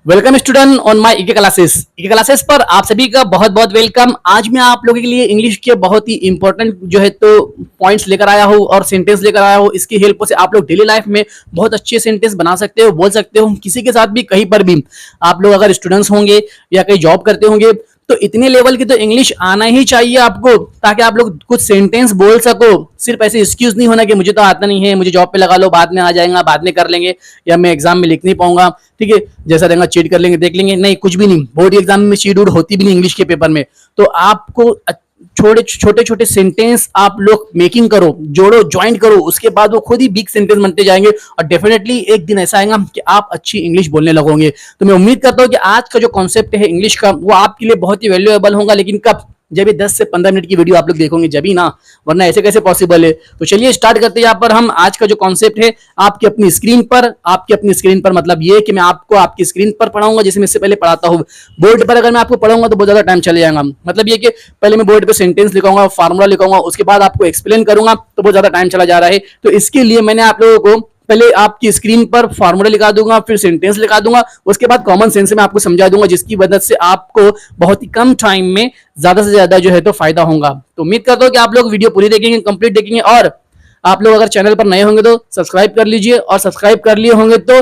Welcome student on my इके classes पर आप सभी का बहुत बहुत वेलकम। आज मैं आप लोगों के लिए इंग्लिश के बहुत ही इंपॉर्टेंट जो है तो पॉइंट्स लेकर आया हूँ और सेंटेंस लेकर आया हूँ। इसकी हेल्प से आप लोग डेली लाइफ में बहुत अच्छे सेंटेंस बना सकते हो, बोल सकते हो, किसी के साथ भी कहीं पर भी। आप लोग अगर स्टूडेंट्स होंगे या कहीं जॉब करते होंगे तो इतने लेवल की तो इंग्लिश आना ही चाहिए आपको, ताकि आप लोग कुछ सेंटेंस बोल सको। सिर्फ ऐसे एक्सक्यूज नहीं होना कि मुझे तो आता नहीं है, मुझे जॉब पे लगा लो, बाद में आ जाएगा, बाद में कर लेंगे, या मैं एग्जाम में लिख नहीं पाऊंगा, ठीक है, जैसा रहेगा चीट कर लेंगे, देख लेंगे। नहीं, कुछ भी नहीं। बोर्ड एग्जाम में चीट उड़ होती भी नहीं इंग्लिश के पेपर में। तो आपको छोटे छोटे सेंटेंस आप लोग मेकिंग करो, जोड़ो, ज्वाइन करो, उसके बाद वो खुद ही बिग सेंटेंस बनते जाएंगे और डेफिनेटली एक दिन ऐसा आएगा कि आप अच्छी इंग्लिश बोलने लगोगे। तो मैं उम्मीद करता हूं कि आज का जो कॉन्सेप्ट है इंग्लिश का वो आपके लिए बहुत ही वैल्यूएबल होगा, लेकिन कब? जब ये 10 से 15 मिनट की वीडियो आप लोग देखोगे जब ही ना, वरना ऐसे कैसे पॉसिबल है। तो चलिए स्टार्ट करते हैं। यहाँ पर हम आज का जो कॉन्सेप्ट है आपकी अपनी स्क्रीन पर मतलब ये कि मैं आपको आपकी स्क्रीन पर पढ़ाऊंगा, जैसे मैं इससे पहले पढ़ाता हूँ। बोर्ड पर अगर मैं आपको पढ़ाऊंगा तो बहुत ज्यादा टाइम चले जाएगा। मतलब ये कि पहले मैं बोर्ड पे सेंटेंस लिखाऊंगा, फार्मूला लिखाऊंगा, उसके बाद आपको एक्सप्लेन करूंगा, तो बहुत ज्यादा टाइम चला जा रहा है। तो इसके लिए मैंने आप लोगों को पहले आपकी स्क्रीन पर फार्मूला लिखा दूंगा, फिर सेंटेंस लिखा दूंगा, उसके बाद कॉमन सेंस में आपको समझा दूंगा, जिसकी मदद से आपको बहुत ही कम टाइम में ज्यादा से ज्यादा जो है तो फायदा होगा। तो उम्मीद करता हूं कि आप लोग वीडियो पूरी देखेंगे, कंप्लीट देखेंगे। और आप लोग अगर चैनल पर नए होंगे तो सब्सक्राइब कर लीजिए, और सब्सक्राइब कर लिए होंगे तो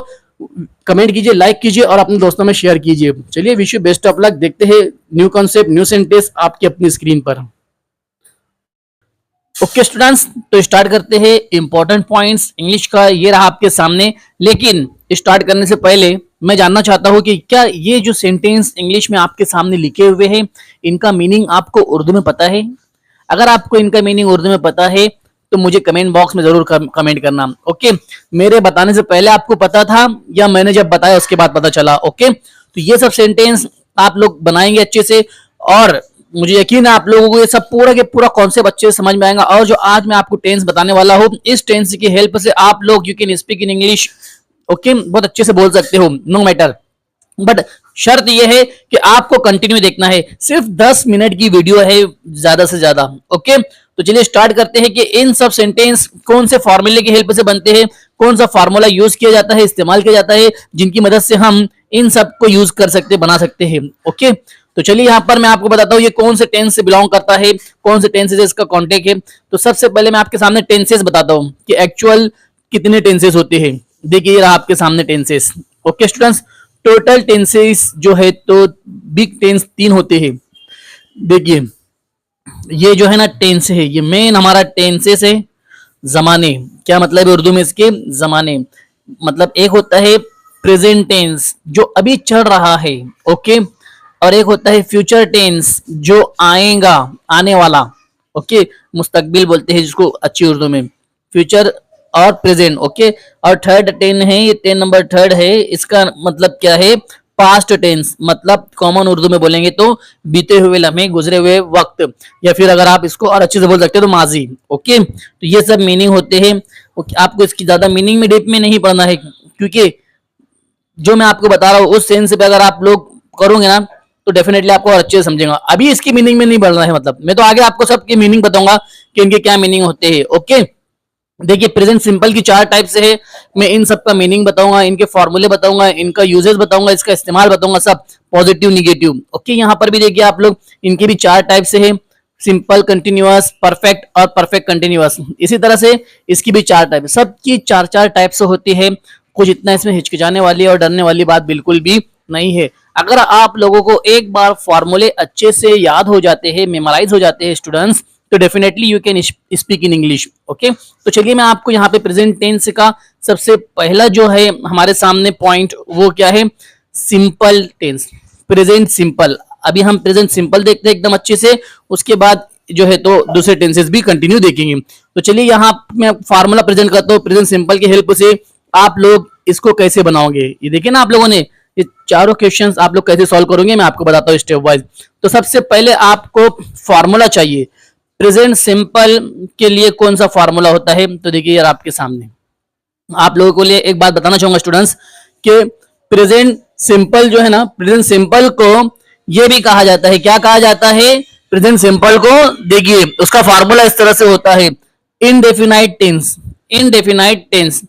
कमेंट कीजिए, लाइक कीजिए और अपने दोस्तों में शेयर कीजिए। चलिए, wish you best of luck. देखते हैं न्यू कॉन्सेप्ट, न्यू सेंटेंस आपकी अपनी स्क्रीन पर। ओके स्टूडेंट्स, तो स्टार्ट करते हैं। इंपॉर्टेंट पॉइंट्स इंग्लिश का ये रहा आपके सामने। लेकिन स्टार्ट करने से पहले मैं जानना चाहता हूं कि क्या ये जो सेंटेंस इंग्लिश में आपके सामने लिखे हुए हैं इनका मीनिंग आपको उर्दू में पता है? अगर आपको इनका मीनिंग उर्दू में पता है तो मुझे कमेंट बॉक्स में जरूर कमेंट करना। ओके, मेरे बताने से पहले आपको पता था या मैंने जब बताया उसके बाद पता चला? ओके, तो ये सब सेंटेंस आप लोग बनाएंगे अच्छे से, और मुझे यकीन है आप लोगों को ये सब पूरा के पूरा कॉन्सेप्ट अच्छे से समझ में आएगा। और जो आज मैं आपको टेंस बताने वाला हूँ, इस टेंस की हेल्प से आप लोग you can speak in English. Okay, बहुत अच्छे से बोल सकते हो, नो मैटर। बट शर्त यह है कि आपको कंटिन्यू देखना है। सिर्फ 10 मिनट की वीडियो है ज्यादा से ज्यादा। ओके, तो चलिए स्टार्ट करते हैं कि इन सब सेंटेंस कौन से फॉर्मूले की हेल्प से बनते हैं, कौन सा फॉर्मूला यूज किया जाता है, इस्तेमाल किया जाता है, जिनकी मदद से हम इन सब को यूज कर सकते, बना सकते हैं। ओके, तो चलिए यहाँ पर मैं आपको बताता हूँ ये कौन से टेंस से बिलोंग करता है, कौन से टेंसेस इसका कॉन्टेक्ट है। तो सबसे पहले मैं आपके सामने टेंसेस बताता हूँ कि एक्चुअल कितने टेंसेस होते हैं। देखिए ये रहा आपके सामने tenses. Okay students, total tenses जो है तो बिग टेंस 3 होते हैं। देखिए ये जो है ना टेंस है, ये मेन हमारा टेंसेस है। जमाने, क्या मतलब है उर्दू में इसके? जमाने मतलब एक होता है प्रेजेंट टेंस जो अभी चल रहा है, ओके, और एक होता है फ्यूचर टेंस जो आएगा, आने वाला। ओके, मुस्तकबिल बोलते हैं जिसको अच्छी उर्दू में, फ्यूचर और प्रेजेंट। ओके, और थर्ड टेन है, ये 10 नंबर थर्ड है, इसका मतलब क्या है? Past tense. मतलब कॉमन उर्दू में बोलेंगे तो बीते हुए लम्हे, गुजरे हुए वक्त, या फिर अगर आप इसको और अच्छे से बोल सकते हो तो माजी। ओके, तो ये सब मीनिंग होते हैं। आपको इसकी ज्यादा मीनिंग में डीप में नहीं पढ़ना है, क्योंकि जो मैं आपको बता रहा हूँ उस सेंस पे अगर आप लोग करोगे ना तो डेफिनेटली आपको और अच्छे से समझेगा। अभी इसकी मीनिंग में नहीं बढ़ना है, मतलब मैं तो आगे आपको सबकी मीनिंग बताऊंगा कि इनके क्या मीनिंग होते हैं। ओके, देखिए प्रेजेंट सिंपल की 4 टाइप से है, मैं इन सब का मीनिंग बताऊंगा, इनके फॉर्मूले बताऊंगा, इनका यूजेस बताऊंगा, इसका इस्तेमाल बताऊंगा, सब पॉजिटिव निगेटिव। ओके, यहाँ पर भी देखिए आप लोग, इनके भी 4 टाइप से है, सिंपल, कंटिन्यूअस, परफेक्ट और परफेक्ट कंटिन्यूअस। इसी तरह से इसकी भी 4 टाइप, सबकी 4 टाइप से होती है। कुछ इतना इसमें हिचकिचाने वाली और डरने वाली बात बिल्कुल भी नहीं है। अगर आप लोगों को एक बार फॉर्मूले अच्छे से याद हो जाते हैं, मेमोराइज हो जाते हैं स्टूडेंट्स, तो definitely you can speak in English. Okay, तो चलिए मैं आपको यहाँ पे प्रेजेंट टेंस का सबसे पहला जो है हमारे सामने पॉइंट वो क्या है? Simple tense, present simple. अभी हम प्रेजेंट सिंपल देखते हैं एकदम अच्छे से, उसके बाद जो है तो दूसरे टेंसेस भी कंटिन्यू देखेंगे। तो चलिए यहाँ मैं फार्मूला प्रेजेंट करता हूँ प्रेजेंट सिंपल की हेल्प से। आप लोग इसको कैसे बनाओगे ये देखिए ना, आप लोगों ने ये चारों क्वेश्चंस आप लोग कैसे सॉल्व करोगे मैं आपको बताता हूँ स्टेप वाइज। तो सबसे पहले आपको फॉर्मूला चाहिए प्रेजेंट सिंपल के लिए। कौन सा फॉर्मूला होता है? तो देखिए यार आपके सामने, आप लोगों को लिए एक बात बताना चाहूंगा स्टूडेंट्स कि प्रेजेंट सिंपल जो है ना, प्रेजेंट सिंपल को ये भी कहा जाता है, क्या कहा जाता है प्रेजेंट सिंपल को? देखिए उसका फॉर्मूला इस तरह से होता है, indefinite tense. Indefinite tense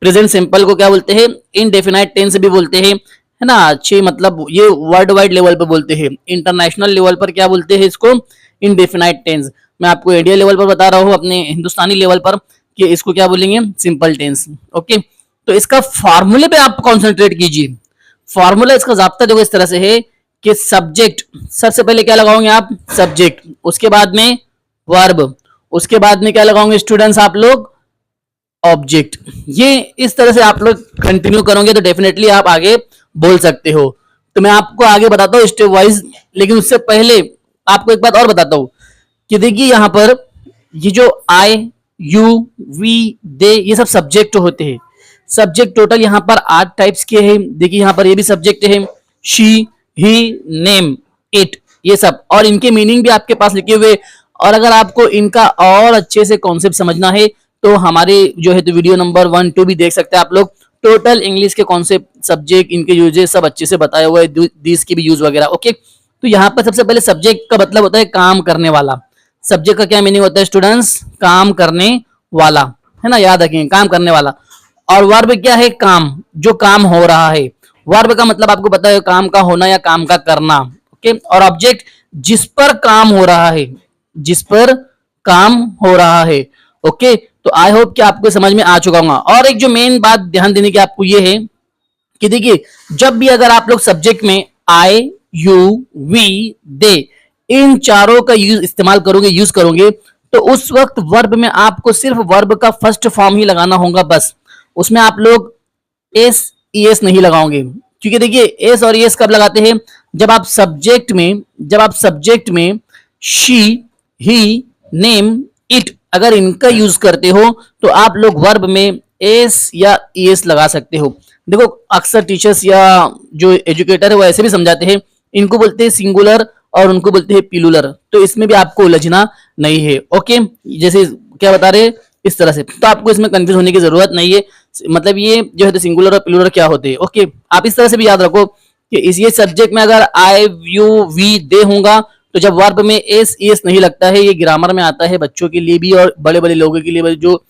present simple को क्या बोलते हैं? इनडेफिनाइट टेंस भी बोलते हैं, है ना, अच्छे मतलब ये वर्ल्ड वाइड लेवल पर बोलते हैं, इंटरनेशनल लेवल पर क्या बोलते हैं इसको, इनडेफिनाइट टेंस। मैं आपको इंडिया लेवल पर बता रहा हूँ, अपने हिंदुस्तानी लेवल पर कि इसको क्या बोलेंगे, सिंपल टेंस। ओके, तो इसका फॉर्मूले पे आप कॉन्सेंट्रेट कीजिए। फॉर्मूला इसका जाब्ता देखो इस तरह से है कि सब्जेक्ट, सबसे पहले क्या लगाओगे आप, सब्जेक्ट, उसके बाद में वर्ब, उसके बाद में क्या लगाओगे स्टूडेंट्स आप लोग, ऑब्जेक्ट। ये इस तरह से आप लोग कंटिन्यू करोगे तो डेफिनेटली आप आगे बोल सकते हो। तो मैं आपको आगे बताता हूँ स्टेप वाइज, लेकिन उससे पहले आपको एक बात और बताता हूँ कि देखिए यहाँ पर ये जो आई, यू, वी, दे, ये सब सब्जेक्ट होते हैं। सब्जेक्ट टोटल यहाँ पर 8 टाइप्स के हैं। देखिए यहाँ पर ये भी सब्जेक्ट है, शी, ही, नेम, इट, ये सब, और इनके मीनिंग भी आपके पास लिखे हुए। और अगर आपको इनका और अच्छे से कॉन्सेप्ट समझना है तो हमारे जो है तो वीडियो नंबर 1, 2 भी देख सकते हैं आप लोग। टोटल इंग्लिश के कॉन्सेप्ट, सब्जेक्ट, इनके यूजेस सब अच्छे से बताए हुए हैं, दिस की भी यूज वगैरह। ओके, तो यहाँ पर सबसे पहले सब्जेक्ट का मतलब होता है काम करने वाला। सब्जेक्ट का क्या मीनिंग होता है स्टूडेंट्स, काम करने वाला, है ना, याद रखेंगे, काम करने वाला। और वर्ब क्या है, काम, जो काम हो रहा है। वर्ब का मतलब आपको पता है, काम का होना या काम का करना। ओके, और ऑब्जेक्ट जिस पर काम हो रहा है, जिस पर काम हो रहा है। ओके, तो आई होप कि आपको समझ में आ चुका होगा। और एक जो मेन बात ध्यान देने की आपको ये है कि देखिए जब भी अगर आप लोग सब्जेक्ट में आई, यू, वी, दे, इन चारों का यूज इस्तेमाल करोगे, यूज करोगे, तो उस वक्त वर्ब में आपको सिर्फ वर्ब का फर्स्ट फॉर्म ही लगाना होगा बस। उसमें आप लोग एस, ईएस नहीं लगाओगे, क्योंकि देखिए एस और ईएस कब लगाते हैं, जब आप सब्जेक्ट में शी, ही, नेम, इट अगर इनका यूज करते हो तो आप लोग वर्ब में एस या ईएस लगा सकते हो। देखो अक्सर टीचर्स या जो एजुकेटर है वो ऐसे भी समझाते हैं, इनको बोलते हैं सिंगुलर और उनको बोलते हैं पिलुलर, तो इसमें भी आपको उलझना नहीं है। ओके, जैसे क्या बता रहे हैं इस तरह से, तो आपको इसमें कंफ्यूज होने की जरूरत नहीं है। मतलब ये जो है सिंगुलर और पिलुलर क्या होते हैं। ओके, आप इस तरह से भी याद रखो कि इस ये सब्जेक्ट में अगर आई, यू, वी, दे होगा तो जब वर्ब में एस, एस नहीं लगता है, ये ग्रामर में आता है बच्चों के लिए भी और बड़े बड़े लोगों के लिए भी, जो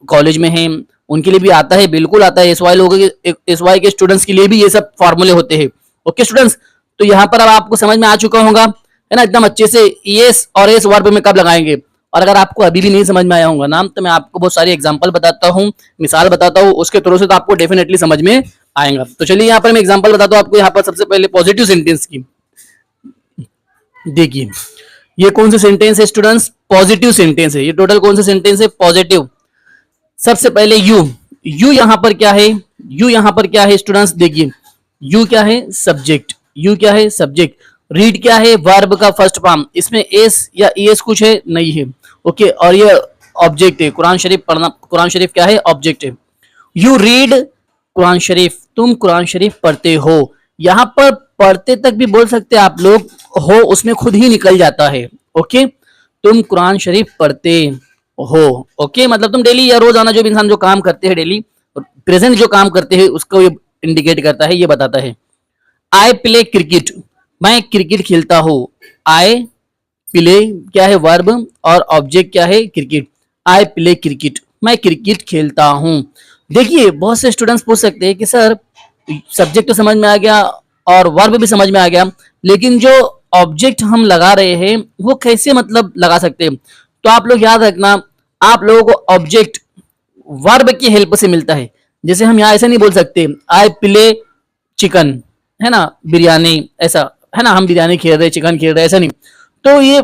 कॉलेज में हैं उनके लिए भी आता है, बिल्कुल आता है। एस वाई लोगों के, एस वाई के स्टूडेंट्स के लिए भी ये सब फॉर्मूले होते हैं। ओके स्टूडेंट्स, तो यहाँ पर अब आपको समझ में आ चुका होगा, है ना, एकदम अच्छे से एस और एस वर्ब में कब लगाएंगे। और अगर आपको अभी भी नहीं समझ में आया होगा ना, तो मैं आपको बहुत सारी एग्जांपल बताता हूँ, मिसाल बताता हूँ, उसके थ्रू से तो आपको डेफिनेटली समझ में आएगा। तो चलिए यहाँ पर मैं एग्जांपल बताता हूँ आपको। यहाँ पर सबसे पहले पॉजिटिव सेंटेंस की देखिए, ये कौन से सेंटेंस है स्टूडेंट्स, पॉजिटिव सेंटेंस है। ये टोटल कौन से सेंटेंस है, पॉजिटिव। सबसे पहले यू, यू यहाँ पर क्या है, यू यहाँ पर क्या है स्टूडेंट्स, देखिए यू क्या है, सब्जेक्ट, यू क्या है, सब्जेक्ट। रीड क्या है, वर्ब का फर्स्ट फॉर्म, इसमें एस या एस कुछ है नहीं है। ओके, और ये ऑब्जेक्ट है, कुरान शरीफ पढ़ना, कुरान शरीफ क्या है, ऑब्जेक्ट है। यू रीड कुरान शरीफ, तुम कुरान शरीफ पढ़ते हो। यहाँ पर पढ़ते तक भी बोल सकते हैं आप लोग, हो उसमें खुद ही निकल जाता है। ओके, तुम कुरान शरीफ पढ़ते हो। ओके, मतलब तुम डेली या रोजाना जो भी इंसान जो काम करते हैं डेली, प्रेजेंट जो काम करते हैं उसको ये इंडिकेट करता है, ये बताता है। आई प्ले क्रिकेट, मैं क्रिकेट खेलता हूँ। आई प्ले क्या है, वर्ब, और ऑब्जेक्ट क्या है, क्रिकेट। आई प्ले क्रिकेट, मैं क्रिकेट खेलता हूँ। देखिए बहुत से स्टूडेंट्स पूछ सकते हैं कि सर सब्जेक्ट तो समझ में आ गया और वर्ब भी समझ में आ गया, लेकिन जो ऑब्जेक्ट हम लगा रहे हैं वो कैसे मतलब लगा सकते हैं। तो आप लोग याद रखना, आप लोगों को ऑब्जेक्ट वर्ब की हेल्प से मिलता है। जैसे हम यहाँ ऐसा नहीं बोल सकते आई प्ले चिकन, है ना, बिरयानी, ऐसा है ना, हम बिरयानी खेल रहे, चिकन खेल रहे, ऐसा नहीं। तो ये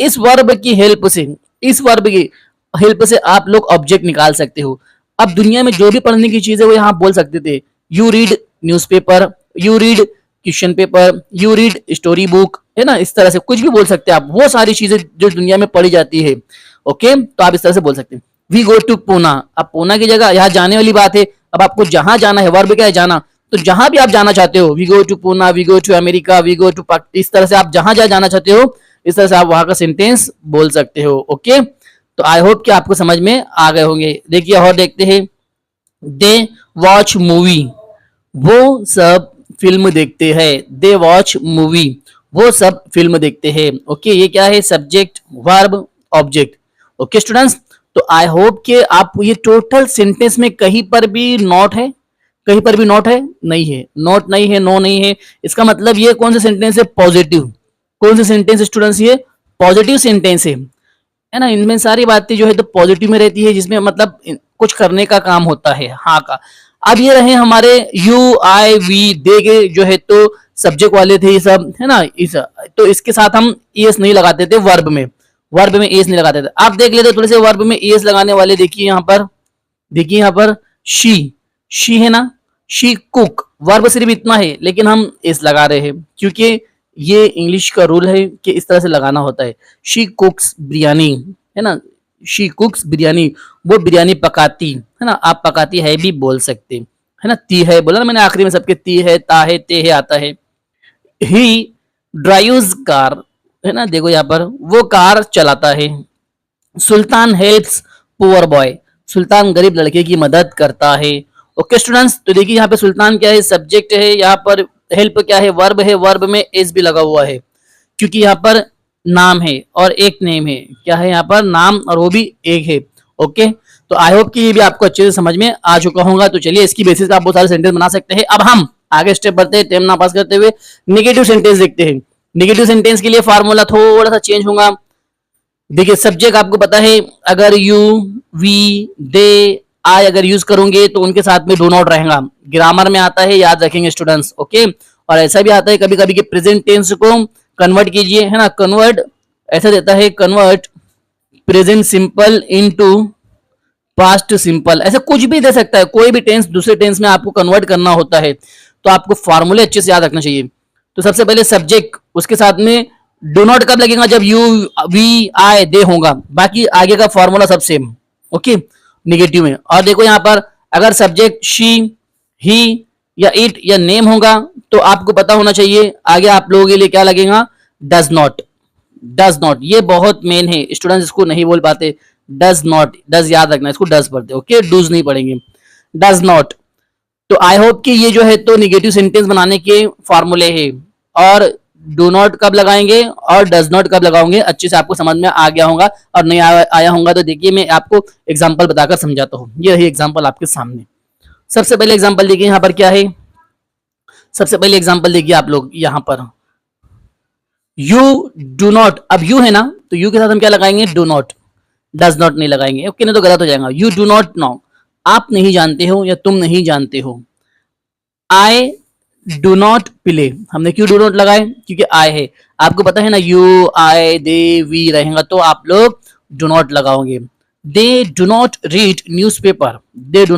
इस वर्ब की हेल्प से, इस वर्ब की हेल्प से आप लोग ऑब्जेक्ट निकाल सकते हो। अब दुनिया में जो भी पढ़ने की चीज है वो यहाँ बोल सकते थे, you read newspaper, you read question paper, you read story book, है ना, इस तरह से कुछ भी बोल सकते हैं आप, वो सारी चीजें जो दुनिया में पढ़ी जाती है। ओके, तो आप इस तरह से बोल सकते हैं। वी गो टू पूना, अब पूना की जगह यहाँ जाने वाली बात है। अब आपको जहां जाना है, वर्ब क्या है, जाना, तो जहां भी आप जाना चाहते हो, we go to Poona, we go to America, we go to, इस तरह से आप जहां जहां जाना चाहते हो इस तरह से आप वहां का सेंटेंस बोल सकते हो। ओके, तो आई होप कि आपको समझ में आ गए होंगे। देखिए और देखते हैं, दे वॉच मूवी, वो सब फिल्म देखते हैं। दे वॉच मूवी, वो सब फिल्म देखते हैं। ओके, ये क्या है, subject, verb, object. Okay students, तो आई होप कि आप ये टोटल सेंटेंस में कहीं पर भी नॉट है, कहीं पर भी नॉट है, नहीं है, नॉट नहीं है, नो नहीं है। इसका मतलब ये कौन सा सेंटेंस है, पॉजिटिव। कौन सा सेंटेंस स्टूडेंट्स, ये पॉजिटिव सेंटेंस है ना। इनमें सारी बातें जो है तो पॉजिटिव में रहती है, जिसमें मतलब कुछ करने का काम होता है, हाँ का। अब ये रहे हमारे यू आई वी, दे के जो है तो सब्जेक्ट वाले थे ये सब, है ना। तो इसके साथ हम एस नहीं लगाते थे वर्ब में, वर्ब में एस नहीं लगाते थे। आप देख लेते थोड़े से वर्ब में एस लगाने वाले, देखिए यहाँ पर, देखिए यहाँ पर शी है ना, शी कुक, वर्ब सिर्फ इतना है लेकिन हम एस लगा रहे हैं क्योंकि ये इंग्लिश का रूल है कि इस तरह से लगाना होता है। शी कुक्स बिरयानी, है ना, शी कुक्स बिरयानी, वो बिरयानी पकाती है ना। आप पकाती है भी बोल सकते है ना, ती है बोला ना मैंने आखिरी में, सबके ती है, ता है, ते है आता है। ही ड्राइव्स कार, है ना, देखो यहाँ पर वो कार चलाता है। सुल्तान हेल्प्स पुअर बॉय, सुल्तान गरीब लड़के की मदद करता है। ओके स्टूडेंट्स, तो देखिए यहाँ पे सुल्तान क्या है, सब्जेक्ट है, यहाँ पर हेल्प क्या है, वर्ब है, वर्ब में एस भी लगा हुआ है क्योंकि यहाँ पर नाम है और एक नेम है। क्या है यहाँ पर, नाम और वो भी एक है। ओके, तो आई होप कि ये भी आपको अच्छे से समझ में आ चुका होगा। तो चलिए इसकी बेसिस पे आप बहुत सारे सेंटेंस बना सकते हैं। अब हम आगे स्टेप बढ़ते हैं, टाइम ना पास करते हुए नेगेटिव सेंटेंस देखते हैं। नेगेटिव सेंटेंस के लिए फार्मूला थोड़ा सा चेंज होगा। देखिए सब्जेक्ट आपको पता है, अगर यू वी दे आई अगर यूज करोगे तो उनके साथ में डू नॉट रहेगा। ग्रामर में आता है, याद रखेंगे स्टूडेंट्स। ओके, और ऐसा भी आता है कभी कभी कि प्रेजेंट टेंस को कन्वर्ट कीजिए, है ना, कन्वर्ट ऐसा देता है, convert present simple into past simple, ऐसा कुछ भी दे सकता है। कोई भी टेंस दूसरे टेंस में आपको कन्वर्ट करना होता है तो आपको फॉर्मूले अच्छे से याद रखना चाहिए। तो सबसे पहले सब्जेक्ट, उसके साथ में डू नॉट कब लगेगा, जब यू वी आई दे होगा। बाकी आगे का फॉर्मूला सब सेम। ओके, निगेटिव में। और देखो यहाँ पर अगर सब्जेक्ट शी, ही या इट या नेम होगा तो आपको पता होना चाहिए आगे आप लोगों के लिए क्या लगेगा, डज नॉट। डज नॉट ये बहुत मेन है, स्टूडेंट्स इसको नहीं बोल पाते। डज नॉट, डज याद रखना, इसको डज पढ़ते। ओके, डूज नहीं पढ़ेंगे, डज नॉट। तो आई होप कि ये जो है तो निगेटिव सेंटेंस बनाने के फॉर्मूले है। और डू नॉट कब लगाएंगे और डज नॉट कब लगाओगे अच्छे से आपको समझ में आ गया होगा। और नहीं आया होगा तो देखिए मैं आपको एग्जांपल बताकर समझाता हूँ। ये रही एग्जांपल आपके सामने। सबसे पहले एग्जांपल देखिए यहाँ पर क्या है, सबसे पहले एग्जांपल देखिए आप लोग यहाँ पर, यू डू नॉट। अब यू है ना तो यू के साथ हम क्या लगाएंगे, डू नॉट, डज नॉट नहीं लगाएंगे। ओके, नहीं तो गलत हो जाएगा। यू डू नॉट नो, आप नहीं जानते हो या तुम नहीं जानते हो। आई डू नॉट प्ले, हमने क्यों डू नॉट लगाए, क्योंकि आई है। आपको पता है ना यू आई दे वी रहेगा तो आप लोग डू नॉट लगाओगे। They do not read newspaper, they do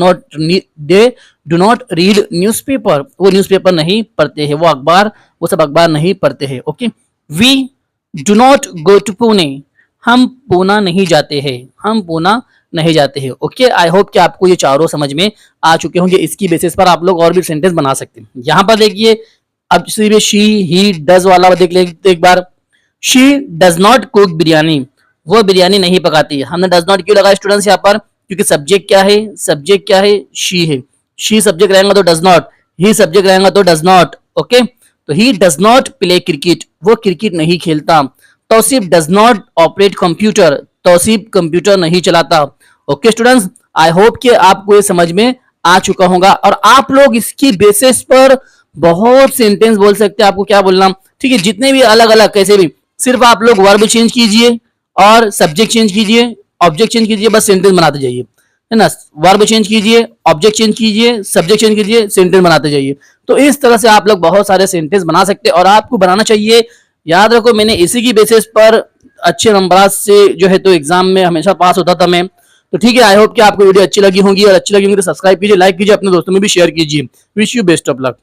not read newspaper, वो न्यूज़पेपर नहीं पढ़ते हैं, वो सब अखबार नहीं पढ़ते हैं। Okay, we do not go to Pune, हम पूना नहीं जाते हैं, हम पूना नहीं जाते हैं। ओके, आई होप कि आपको ये चारों समझ में आ चुके होंगे। इसकी बेसिस पर आप लोग और भी सेंटेंस बना सकते हैं। यहाँ पर देखिए अब सिर्फ शी ही डज वाला देख लेते एक बार। She does not cook biryani, वो बिरयानी नहीं पकाती। हमने डज नॉट क्यों लगाया स्टूडेंट्स यहाँ पर, क्योंकि सब्जेक्ट क्या है, सब्जेक्ट क्या है, शी है। शी सब्जेक्ट रहेगा तो डज नॉट, ही सब्जेक्ट रहेगा तो डज नॉट। ओके, तो he does not play cricket, वो क्रिकेट नहीं खेलता। Tausif does not operate computer, Tausif computer नहीं चलाता। ओके स्टूडेंट्स, आई होप कि आपको ये समझ में आ चुका होगा और आप लोग इसकी बेसिस पर बहुत सेंटेंस बोल सकते हैं। आपको क्या बोलना, ठीक है, जितने भी अलग अलग कैसे भी, सिर्फ आप लोग वर्ब चेंज कीजिए और सब्जेक्ट चेंज कीजिए, ऑब्जेक्ट चेंज कीजिए, बस सेंटेंस बनाते जाइए, है ना। वर्ब चेंज कीजिए, ऑब्जेक्ट चेंज कीजिए, सब्जेक्ट चेंज कीजिए, सेंटेंस बनाते जाइए। तो इस तरह से आप लोग बहुत सारे सेंटेंस बना सकते हैं और आपको बनाना चाहिए। याद रखो मैंने इसी की बेसिस पर अच्छे नंबर से जो है तो एग्जाम में हमेशा पास होता था मैं। तो ठीक है, आई होप कि आपको वीडियो अच्छी लगी होगी और अच्छी लगी होगी तो सब्सक्राइब कीजिए, लाइक कीजिए, अपने दोस्तों में भी शेयर कीजिए। Wish you best of luck.